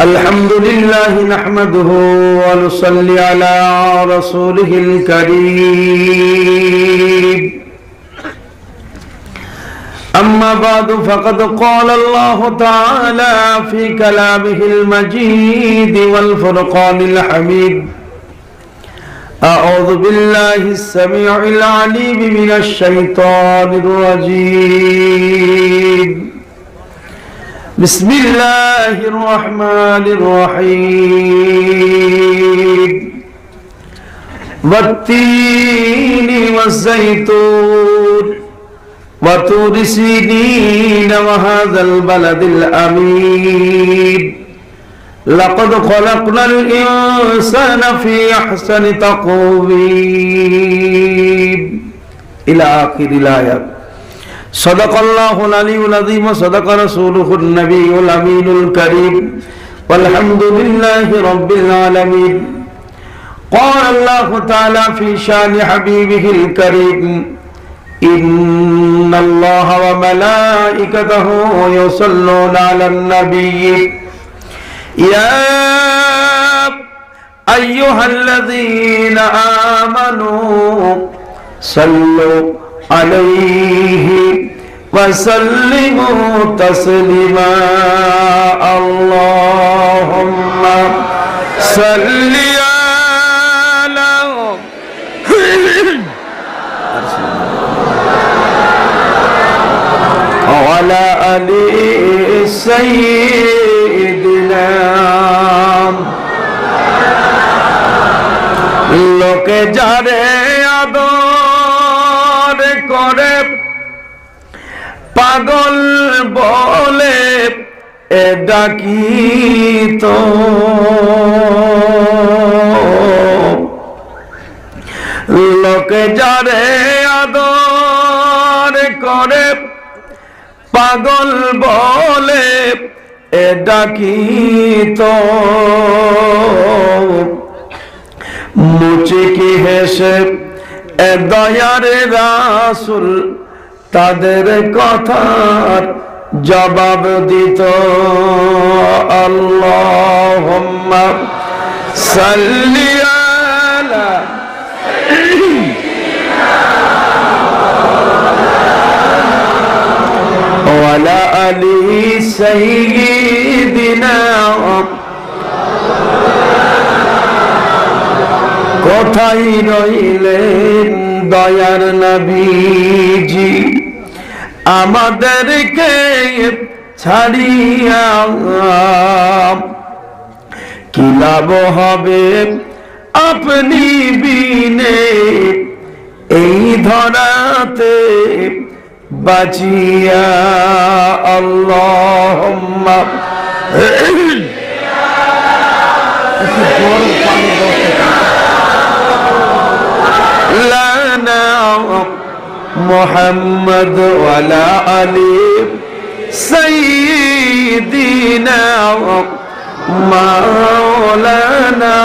الحمد لله نحمده ونصلي على رسوله الكريم أما بعد فقد قال الله تعالى في كلامه المجيد والفرقان الحميد أعوذ بالله السميع العليم من الشيطان الرجيم بسم الله الرحمن الرحيم والتين والزيتون وطور سينين وهذا البلد الأمين لقد خلقنا الإنسان في أحسن تقويم إلى آخر الآية. صدق الله العلي العظيم وصدق رسوله النبي الأمين الكريم والحمد لله رب العالمين. قال الله تعالى في شان حبيبه الكريم إن الله وملائكته يصلون على النبي يا أيها الذين آمنوا صلوا عليه وسلموا تسليما اللهم صل على وعلى آل سيدنا লোকে যারে আদর করে পাগল বলে এ ডাকিত লোকে যারে আদর করে পাগল বলে এ ডাকিত মুচকি হেসে এ দয়ার রাসূল তাদের কথার জবাব দিত আল্লাহুম্মা সাল্লি আলা ওয়ালা আলি সাইয়্যিদিনা কোথায় রইলেন দয়ার নবীজি আমাদেরকে ছাড়িয়া কি লাভ হবে আপনি বিনে এই ধরাতে বাঁচিয়া আল্লাহুম্মা লানা মুহাম্মদ ওয়ালা আলি সাইয়্যিদিনা মাওলানা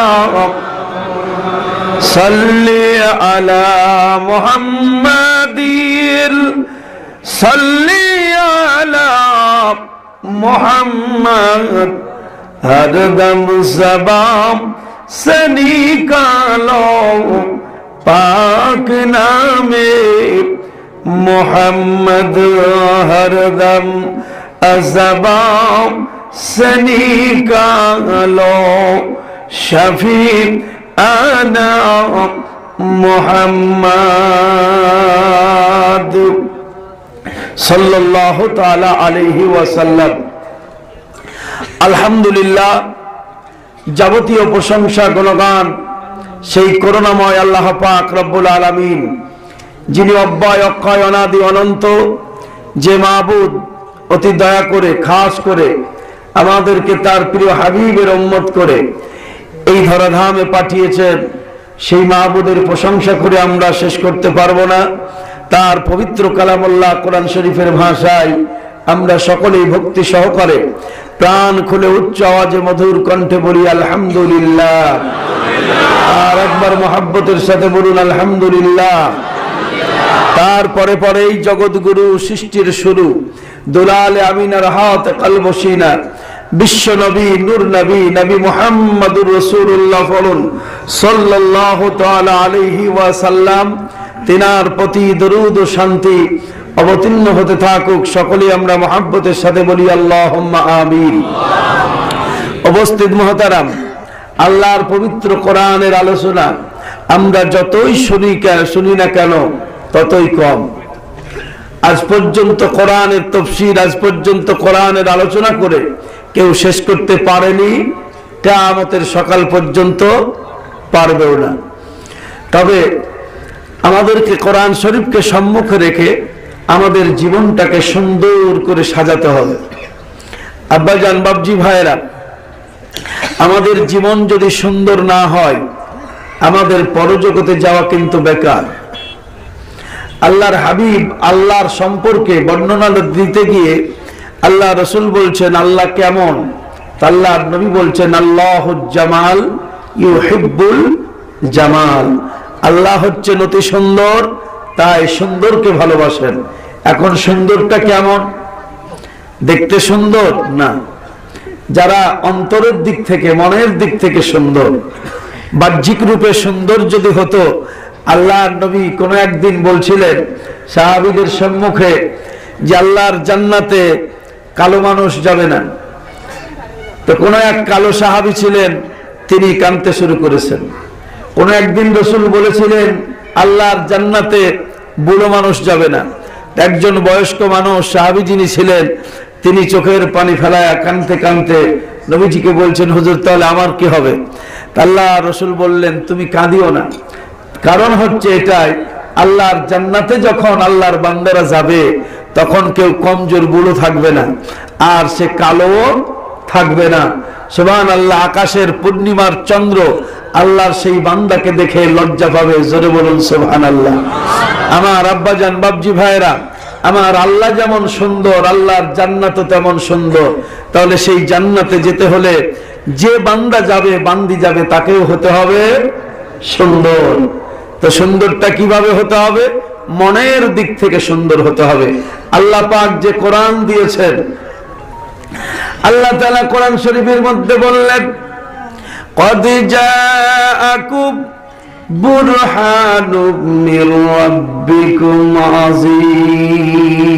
সাল্লি আলা মুহাম্মাদিল সাল্লি আলা মুহাম্মদ হরদম জবান से निकालो पाक नामे मोहम्मद हरदम ज़बान से निकालो शफी आना मोहम्मद सल्लल्लाहु ताला अलैहि वसल्लम। अल्हम्दुलिल्लाह যাবতীয় প্রশংসা গুণগান সেই করুণাময় আল্লাহ পাক রব্বুল আলামিন, যিনি অব্যয় অক্ষয় অনাদি অনন্ত, যে মাবুদ অতি দয়া করে খাস করে আমাদেরকে তার প্রিয় হাবিবের উম্মত করে এই ধরাধামে পাঠিয়েছেন। সেই মাবুদের প্রশংসা করে আমরা শেষ করতে পারবো না। তার পবিত্র কালামুল্লাহ কোরআন শরীফের ভাষায় আমরা সকলেই ভক্তি সহকারে প্রাণ খুলে উচ্চ আওয়াজে মধুর কণ্ঠে বলি আলহামদুলিল্লাহ। আর একবার মোহাব্বতের সাথে বলুন আলহামদুলিল্লাহ। তারপরে পরে এই জগৎগুরু সৃষ্টির শুরু দুলালে আমিনার হাত কলবসিনা বিশ্ব নবী নূর নবী নবী মুহাম্মদুর রাসূলুল্লাহ বলুন সাল্লাল্লাহু তাআলা আলাইহি ওয়াসাল্লাম, তিনার প্রতি দরুদ ও শান্তি অবতীর্ণ হতে থাকুক। সকলেই আমরা মহব্বতের সাথে বলি আল্লাহুম্মা আমিন। উপস্থিত মুহতারাম, আল্লাহর পবিত্র কোরআনের আলোচনা আমরা যতই শুনি না কেন ততই কম। আজ পর্যন্ত কোরআনের তাফসীর, আজ পর্যন্ত কোরআনের আলোচনা করে কেউ শেষ করতে পারেনি, কিয়ামতের সকাল পর্যন্ত পারবেও না। তবে আমাদেরকে কোরআন শরীফকে সম্মুখে রেখে আমাদের জীবনটাকে সুন্দর করে সাজাতে হবে। আব্বাজান, বাবজি ভাইয়েরা, আমাদের জীবন যদি সুন্দর না হয় আমাদের পরজগতে যাওয়া কিন্তু বেকার। আল্লাহর হাবিব আল্লাহর সম্পর্কে বর্ণনা দিতে গিয়ে আল্লাহ রসুল বলছেন আল্লাহ কেমন, আল্লাহর নবী বলছেন আল্লাহুল জামাল ইউহিব্বুল জামাল, আল্লাহ হচ্ছেন অতি সুন্দর, তাই সুন্দরকে ভালোবাসেন। এখন সুন্দরটা কেমন? দেখতে সুন্দর না, যারা অন্তরের দিক থেকে মনের দিক থেকে সুন্দর, বাহ্যিক রূপে সুন্দর যদি হতো, আল্লাহর নবী কোনো একদিন বলছিলেন সাহাবীদের সম্মুখে যে আল্লাহর জান্নাতে কালো মানুষ যাবে না। তো কোনো এক কালো সাহাবী ছিলেন, তিনি কাঁদতে শুরু করেছেন। কোনো একদিন রাসূল বলেছিলেন আল্লাহর জান্নাতে বুড়ো মানুষ যাবে না। একজন বয়স্ক মানুষ সাহাবী যিনি ছিলেন তিনি চোখের পানি ফেলায়া কাঁদতে কাঁদতে নবীজিকে বলছেন হুজুর তাহলে আমার কি হবে? আল্লাহ রসুল বললেন তুমি কাঁদিও না, কারণ হচ্ছে এটাই, আল্লাহর জান্নাতে যখন আল্লাহর বান্দারা যাবে তখন কেউ কমজোর বুড়ো থাকবে না, আর সে কালো থাকবে না। সুবহানাল্লাহ, আকাশের পূর্ণিমার চন্দ্র আল্লাহর সেই বান্দাকে দেখে লজ্জা পাবে। জোরে বলুন সুবহানাল্লাহ। আমার আব্বাজান, বাবজি ভাইরা, আমার আল্লাহ যেমন সুন্দর আল্লাহর জান্নাতও তেমন সুন্দর। তাহলে সেই জান্নাতে যেতে হলে যে বান্দা যাবে, বান্দি যাবে, তাকেও হতে হবে সুন্দর। তো সুন্দরটা কিভাবে হতে হবে? মনের দিক থেকে সুন্দর হতে হবে। আল্লাহ পাক যে কোরআন দিয়েছেন, আল্লাহ তাআলা কোরআন শরীফের মধ্যে বললেন قد جاءكم برهان من ربكم عظيم।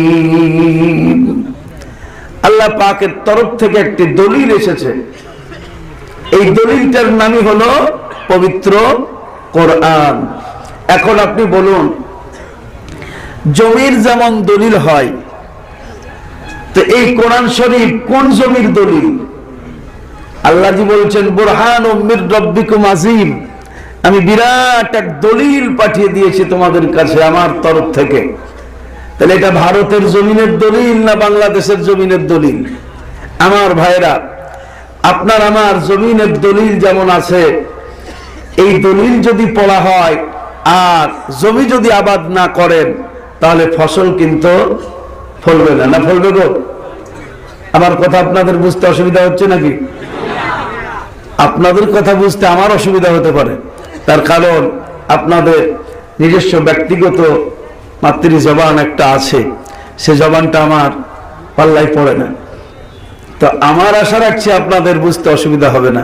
আল্লাহ পাকের তরফ থেকে একটি দলিল এসেছে, এই দলিলটার নামই হলো পবিত্র কোরআন। এখন আপনি বলুন, জমির যেমন দলিল হয়, তো এই কোরআন শরীফ কোন জমির দলিল? আল্লাহ জি বলছেন বুরহানুম মির রাব্বিকুম আযীম, আমি বিরাট এক দলিল পাঠিয়ে দিয়েছি তোমাদের কাছে আমার তরফ থেকে। তাহলে এটা ভারতের জমিনের দলিল না বাংলাদেশের জমিনের দলিল? আমার ভাইরা, আপনার আমার জমিনের দলিল যেমন আছে, এই দলিল যদি পড়া হয় আর জমি যদি আবাদ না করেন তাহলে ফসল কিন্তু ফলবে না। না ফলবে গো? আমার কথা আপনাদের বুঝতে অসুবিধা হচ্ছে নাকি? আপনাদের কথা বুঝতে আমার অসুবিধা হতে পারে, তার কারণ আপনাদের নিজস্ব ব্যক্তিগত মাতৃ জবান একটা আছে, সে জবানটা আমার পাল্লায় পড়ে না। তো আমার আশা রাখছি আপনাদের বুঝতে অসুবিধা হবে না।